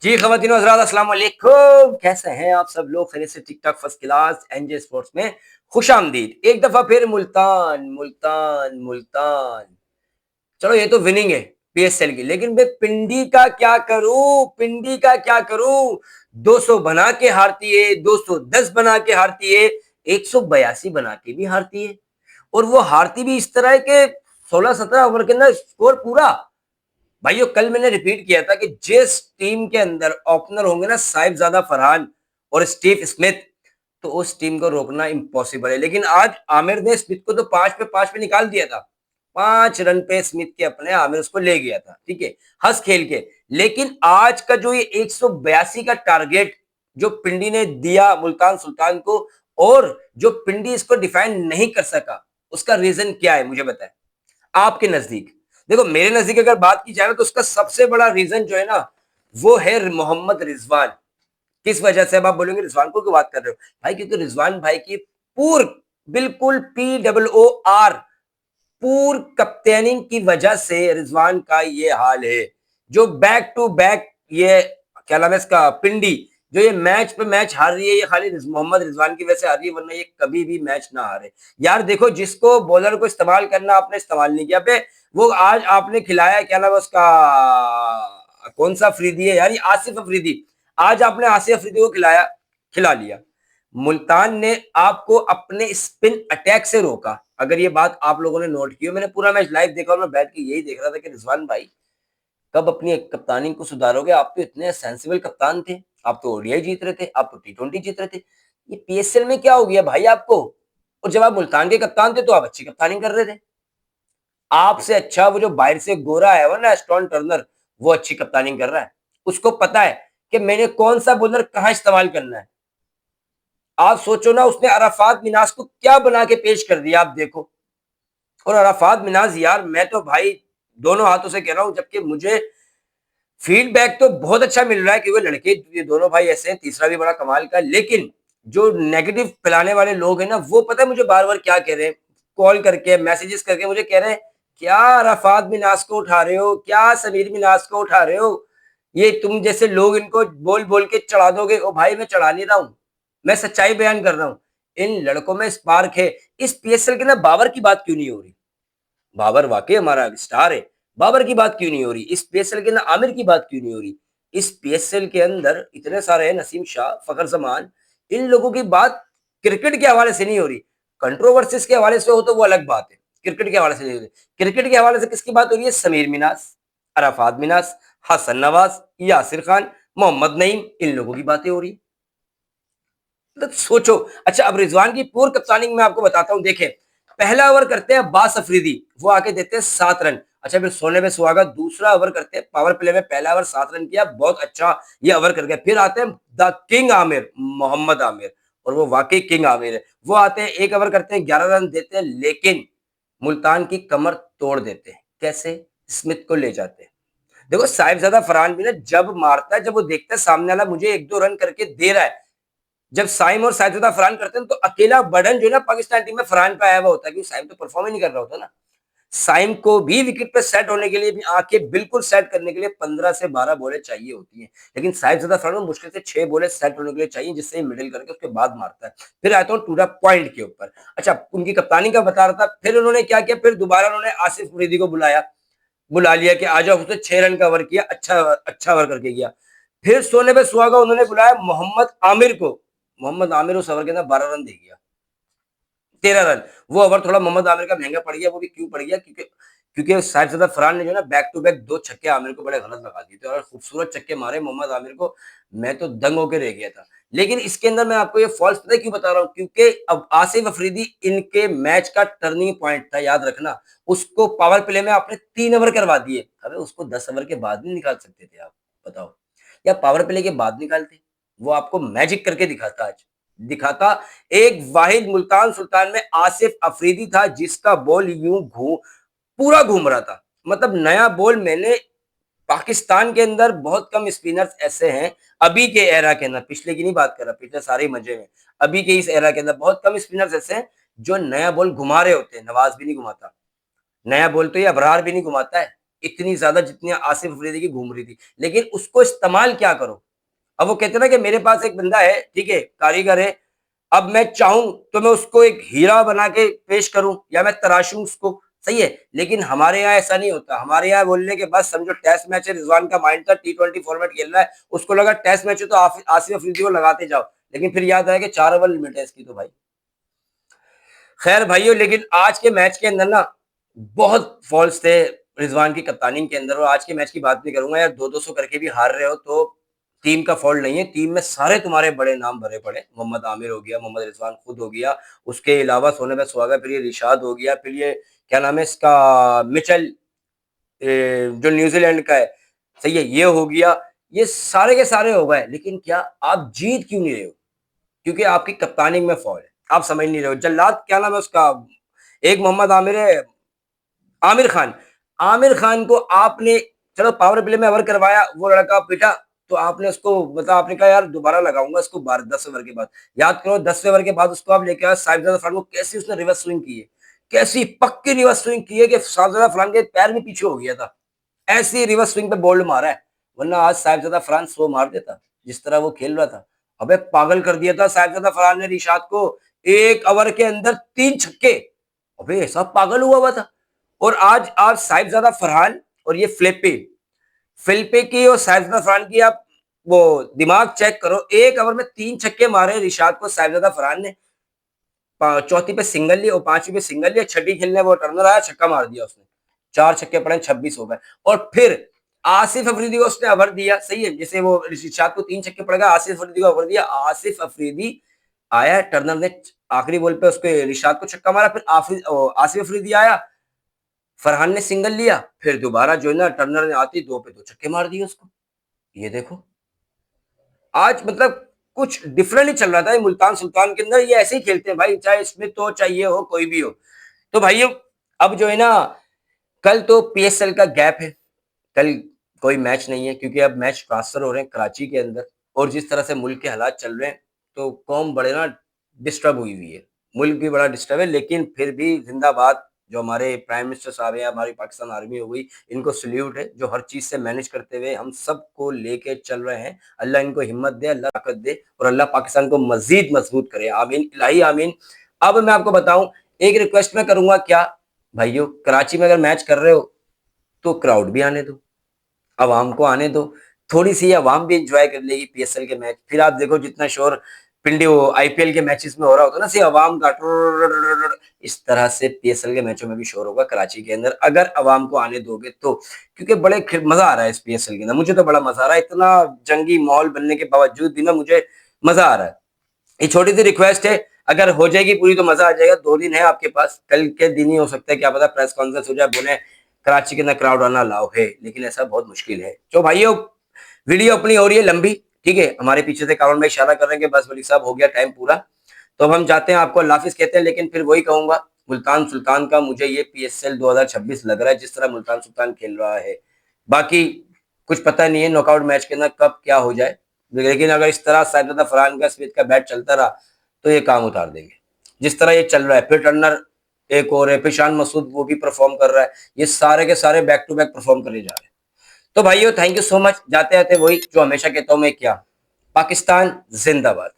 जी खवातीन हज़रात अस्सलाम वालेकुम। कैसे हैं आप सब लोग? खैरियत से? ठीक ठाक, फर्स्ट क्लास। एनजे स्पोर्ट्स में खुश आमदीद। एक दफा फिर मुल्तान मुल्तान मुल्तान। चलो ये तो विनिंग है पीएसएल की, लेकिन भाई पिंडी का क्या करूं? पिंडी का क्या करूं? 200 बना के हारती है, 210 बना के हारती है, 182 बना के भी हारती है। और वो हारती भी इस तरह है कि 16-17 ओवर के अंदर स्कोर पूरा। भाइयों कल मैंने रिपीट किया था कि जिस टीम के अंदर ओपनर होंगे ना साहिबजादा फरहान और स्टीव स्मिथ, तो उस टीम को रोकना इम्पॉसिबल है। लेकिन आज आमिर ने स्मिथ को तो 5 पे 5 पे निकाल दिया था। 5 रन पे स्मिथ के अपने आमिर उसको ले गया था, ठीक है, हंस खेल के। लेकिन आज का जो ये 182 का टारगेट जो पिंडी ने दिया मुल्तान सुल्तान को, और जो पिंडी इसको डिफाइन नहीं कर सका, उसका रीजन क्या है मुझे बताएं आपके नजदीक। देखो मेरे नजदीक अगर बात की जाए ना, तो उसका सबसे बड़ा रीजन जो है ना, वो है मोहम्मद रिजवान। किस वजह से? अब आप बोलेंगे रिजवान को क्यों बात कर रहे हो भाई? क्योंकि रिजवान भाई की पूर्व, बिल्कुल POOR पूर्व कप्तानी की वजह से रिजवान का ये हाल है। जो बैक टू बैक ये क्या नाम है इसका, पिंडी, जो ये मैच पे मैच हार रही है, ये खाली मोहम्मद रिजवान की वजह से हार रही है, वरना ये कभी भी मैच ना हारे। यार देखो, जिसको बॉलर को इस्तेमाल करना आपने इस्तेमाल नहीं किया पे, वो आज आपने खिलाया, क्या नाम है उसका, कौन सा अफरीदी है यार, ये आसिफ अफरीदी। आज आपने आसिफ अफरीदी को खिला लिया। मुल्तान ने आपको अपने स्पिन अटैक से रोका। अगर ये बात आप लोगों ने नोट की हो, मैंने पूरा मैच लाइव देखा और मैं बैठ के यही देख रहा था कि रिजवान भाई कब अपनी कप्तानी को सुधारोगे? आप तो इतने सेंसिबल कप्तान थे, आप तो ओडीआई जीत रहे थे, आप तो T20 जीत रहे थे, ये पीएसएल में क्या हो गया भाई आपको? और जब आप मुल्तान के कप्तान थे तो आप अच्छी कप्तानी कर रहे थे। आपसे अच्छा वो जो बाहर से गोरा है वो ना, स्टोन टर्नर, वो अच्छी कप्तानी कर रहा है। उसको पता है कि मैंने कौन सा बॉलर कहां इस्तेमाल करना है। आप सोचो ना, उसने अराफात मिनाज को क्या बना के पेश कर दिया, आप देखो। और अराफात मिनाज यार, मैं तो भाई दोनों हाथों से कह रहा हूं, जबकि मुझे फीडबैक तो बहुत अच्छा मिल रहा है कि वो लड़के, ये दोनों भाई ऐसे हैं, तीसरा भी बड़ा कमाल का। लेकिन जो नेगेटिव फैलाने वाले लोग हैं ना, वो पता है मुझे बार बार क्या कह रहे हैं, कॉल करके मैसेजेस करके मुझे कह रहे हैं, क्या अराफात मिनाज को उठा रहे हो, क्या समीर मिनाज को उठा रहे हो, ये तुम जैसे लोग इनको बोल बोल के चढ़ा दोगे। ओ भाई मैं चढ़ा नहीं रहा हूं, मैं सच्चाई बयान कर रहा हूं। इन लड़कों में स्पार्क है। इस पीएसएल के ना बाबर की बात क्यों नहीं हो रही? बाबर वाकई हमारा स्टार है, बाबर की बात क्यों नहीं हो रही? इस पीएसएल के अंदर आमिर की बात क्यों नहीं हो रही? इस पीएसएल के अंदर इतने सारे हैं, नसीम शाह, फखर जमान, इन लोगों की बात क्रिकेट के हवाले से नहीं हो रही। कंट्रोवर्सीज के हवाले से हो तो वो अलग बात है, क्रिकेट के हवाले से नहीं हो रही। क्रिकेट के हवाले से किसकी बात हो रही है? समीर मिनास, अराफात मिनास, हसन नवाज, यासिर खान, मोहम्मद नईम, इन लोगों की बातें हो रही। तो सोचो। अच्छा, अब रिजवान की पूर्व कप्तानी में आपको बताता हूं। देखें, पहला ओवर करते हैं अब्बास अफरीदी, वो आके देते हैं 7 रन। अच्छा, फिर सोने पे सुहागा दूसरा ओवर करते हैं पावर प्ले में, पहला ओवर 7 रन किया, बहुत अच्छा ये ओवर कर गया। फिर आते हैं द किंग आमिर, मोहम्मद आमिर, और वो वाकई किंग आमिर है। वो आते हैं, एक ओवर करते हैं, 11 रन देते हैं, लेकिन मुल्तान की कमर तोड़ देते हैं। कैसे? स्मिथ को ले जाते हैं। देखो साहिबजादा फरहान भी ना जब मारता है, जब वो देखता है सामने वाला मुझे 1-2 रन करके दे रहा है, जब साइम और साजिदा फरहान करते हैं, तो अकेला बर्डन जो है ना पाकिस्तान टीम में फरहान पे आया हुआ होता है, क्योंकि साइम तो परफॉर्म ही नहीं कर रहा होता ना। साइम को भी विकेट पे सेट होने के लिए भी, आंखें बिल्कुल सेट करने के लिए 15 से 12 बॉलें चाहिए होती हैं। लेकिन साहिबजादा फरहान को मुश्किल से 6 बॉलें सेट होने के लिए चाहिए, जिससे मिडिल करके उसके बाद मारता है। फिर आता हूँ टू द पॉइंट के ऊपर। अच्छा, उनकी कप्तानी का बता रहा था। फिर उन्होंने क्या किया, फिर दोबारा उन्होंने आसिफ फरीदी को बुला लिया कि आ जाओ। उसने 6 रन का ओवर किया, अच्छा अच्छा ओवर करके गया। फिर सोने पे सुहागा उन्होंने बुलाया मोहम्मद आमिर को। मोहम्मद आमिर उस ओवर के अंदर 12 रन दे गया, 13 रन। वो ओवर थोड़ा मोहम्मद आमिर का महंगा पड़ गया। वो भी क्यों पड़ गया? क्योंकि क्योंकि साहिबजादा फरहान ने जो ना बैक टू बैक 2 छक्के आमिर को बड़े गलत लगा दिए थे, और खूबसूरत छक्के मारे मोहम्मद आमिर को। मैं तो दंग होकर रह गया था। लेकिन इसके अंदर मैं आपको ये फॉल्स पता है क्यों बता रहा हूँ? क्योंकि अब आसिफ अफरीदी इनके मैच का टर्निंग पॉइंट था, याद रखना। उसको पावर प्ले में आपने 3 ओवर करवा दिए। अबे उसको 10 ओवर के बाद नहीं निकाल सकते थे आप? बताओ। या पावर प्ले के बाद निकालते, वो आपको मैजिक करके दिखाता। आज दिखाता। एक वाहिद मुल्तान सुल्तान में आसिफ अफरीदी था, जिसका बॉल यूं पूरा घूम रहा था। मतलब नया बॉल मैंने, पाकिस्तान के अंदर बहुत कम स्पिनर्स ऐसे हैं अभी के एरा के अंदर, पिछले की नहीं बात कर रहा, पिछले सारे मजे में। अभी के इस एरा के अंदर बहुत कम स्पिनर्स ऐसे हैं जो नया बॉल घुमा रहे होते हैं। नवाज भी नहीं घुमाता नया बॉल, तो ये अबरार भी नहीं घुमाता है। इतनी ज्यादा जितनी आसिफ अफरीदी की घूम रही थी, लेकिन उसको इस्तेमाल क्या करो। अब वो कहते ना कि मेरे पास एक बंदा है, ठीक है, कारीगर है, अब मैं चाहूं तो मैं उसको एक हीरा बना के पेश करूं या मैं तराशूं उसको, सही है। लेकिन हमारे यहाँ ऐसा नहीं होता। हमारे यहाँ बोलने के बाद समझो टेस्ट मैच है, रिजवान का माइंड था T20 फॉर्मेट खेल रहा है, उसको लगा टेस्ट मैच है तो आसिफ अफरीदी को लगाते जाओ, लेकिन फिर याद आया कि 4 ओवर लिमिट है इसकी तो भाई। खैर भाइयों, लेकिन आज के मैच के अंदर ना बहुत फॉल्स थे रिजवान की कप्तानी के अंदर। और आज के मैच की बात नहीं करूंगा यार, 2-200 करके भी हार रहे हो तो टीम का फॉल्ट नहीं है, टीम में सारे तुम्हारे बड़े नाम भरे पड़े। मोहम्मद आमिर हो गया, मोहम्मद रिजवान खुद हो गया, उसके अलावा सोने पे सुहागा, फिर ये रिशाद हो गया, फिर ये क्या नाम है इसका, मिचेल, जो न्यूजीलैंड का है, सही है, ये हो गया। ये सारे के सारे हो गए, लेकिन क्या आप जीत क्यों नहीं रहे हो? क्योंकि आपकी कप्तानी में फॉल है, आप समझ नहीं रहे हो। जल्लाद क्या नाम है उसका, एक मोहम्मद आमिर है, आमिर खान, आमिर खान को आपने, चलो पावर प्ले में ओवर करवाया, वो लड़का पिटा, तो आपने उसको मतलब आपने कहा यार दोबारा लगाऊंगा इसको 12-10 ओवर के बाद। याद करो 10वें ओवर के बाद उसको आप लेके आए साहिबजादा फरहान को, कैसी उसने रिवर्स स्विंग की है, कैसी पक्की रिवर्स स्विंग की है कि साहिबजादा फरहान के पैर भी पीछे हो गया था, ऐसी रिवर्स स्विंग पे बोल्ड मारा है। वरना आज साहिबजादा फरहान 100 मार देता जिस तरह वो खेल रहा था। अबे पागल कर दिया था साहिबजादा फरहान ने रिशाद को, 1 ओवर के अंदर 3 छक्के। अबे ऐसा पागल हुआ हुआ था। और आज साहिबजादा फरहान और ये फिलिपे की और साहिबजादा फरहान की आप वो दिमाग चेक करो, 1 ओवर में 3 छक्के मारे रिशाद को साहिबजादा फरहान ने, चौथी पे सिंगल ली और पांचवी पे सिंगल लिया, छठी खेलने वो टर्नर आया, छक्का मार दिया उसने, 4 छक्के पड़े, 26 हो गए। और फिर आसिफ अफरीदी को उसने ओवर दिया, सही है, जैसे वो रिशाद को 3 छक्के पड़ गए, आसिफ अफरीदी को ओवर दिया, आसिफ अफरीदी आया, टर्नर ने आखिरी बॉल पे उसके रिशाद को छक्का मारा, फिर आसिफ अफरीदी आया, फरहान ने सिंगल लिया, फिर दोबारा जो है ना टर्नर ने आती 2 पे 2 छक्के मार दिए उसको। ये देखो आज मतलब कुछ डिफरेंट ही चल रहा था ये मुल्तान सुल्तान के अंदर। ये ऐसे ही खेलते हैं भाई, चाहे स्मिथ हो चाहे ये हो कोई भी हो। तो भाइयों अब जो है ना, कल तो पीएसएल का गैप है, कल कोई मैच नहीं है, क्योंकि अब मैच ट्रांसफर हो रहे हैं कराची के अंदर, और जिस तरह से मुल्क के हालात चल रहे हैं तो कौम बड़े ना डिस्टर्ब हुई हुई है, मुल्क भी बड़ा डिस्टर्ब है। लेकिन फिर भी जिंदाबाद जो हमारे प्राइम मिनिस्टर साहब है, हमारी पाकिस्तान आर्मी हो गई, इनको सल्यूट है जो हर चीज से मैनेज करते हुए हम सबको लेके चल रहे हैं। अल्लाह इनको हिम्मत दे, अल्लाह ताकत दे, और अल्लाह पाकिस्तान को मजीद मजबूत करे, आमीन इलाही आमीन। अब मैं आपको बताऊं, एक रिक्वेस्ट मैं करूंगा, क्या भाइयों, कराची में अगर मैच कर रहे हो तो क्राउड भी आने दो, अवाम को आने दो, थोड़ी सी अवाम भी इंजॉय कर लेगी पीएसएल के मैच। फिर आप देखो जितना शोर पिंडी वो आईपीएल के मैचेस में हो रहा होता है ना, सिर्फ अवाम का इस तरह से पीएसएल के मैचों में भी शोर होगा कराची के अंदर, अगर अवाम को आने दोगे तो। क्योंकि बड़े मजा आ रहा है इस पीएसएल के अंदर, मुझे तो बड़ा मजा आ रहा है, इतना जंगी माहौल बनने के बावजूद भी ना मुझे मजा आ रहा है। ये छोटी सी रिक्वेस्ट है, अगर हो जाएगी पूरी तो मजा आ जाएगा। 2 दिन है आपके पास, कल के दिन ही हो सकता है, क्या पता प्रेस कॉन्फ्रेंस हो जाए, बोले कराची के अंदर क्राउड आना अलाउ है, लेकिन ऐसा बहुत मुश्किल है। तो भाइयों वीडियो अपनी हो रही है लंबी, ठीक है, हमारे पीछे से कारोन में इशारा कर रहे हैं कि बस वली साहब हो गया टाइम पूरा, तो अब हम जाते हैं, आपको अल्लाह हाफिज कहते हैं। लेकिन फिर वही कहूंगा, मुल्तान सुल्तान का मुझे ये पीएसएल 2026 लग रहा है, जिस तरह मुल्तान सुल्तान खेल रहा है। बाकी कुछ पता नहीं है नॉकआउट मैच के अंदर कब क्या हो जाए, लेकिन अगर इस तरह साहिबजादा फरहान का स्मिथ का बैट चलता रहा तो ये काम उतार देंगे, जिस तरह ये चल रहा है। फिर टर्नर एक और है, फिशान मसूद वो भी परफॉर्म कर रहा है, ये सारे के सारे बैक टू बैक परफॉर्म करने जा रहे हैं। तो भाइयों थैंक यू सो मच, जाते आते वही जो हमेशा कहता हूं मैं, क्या, पाकिस्तान जिंदाबाद।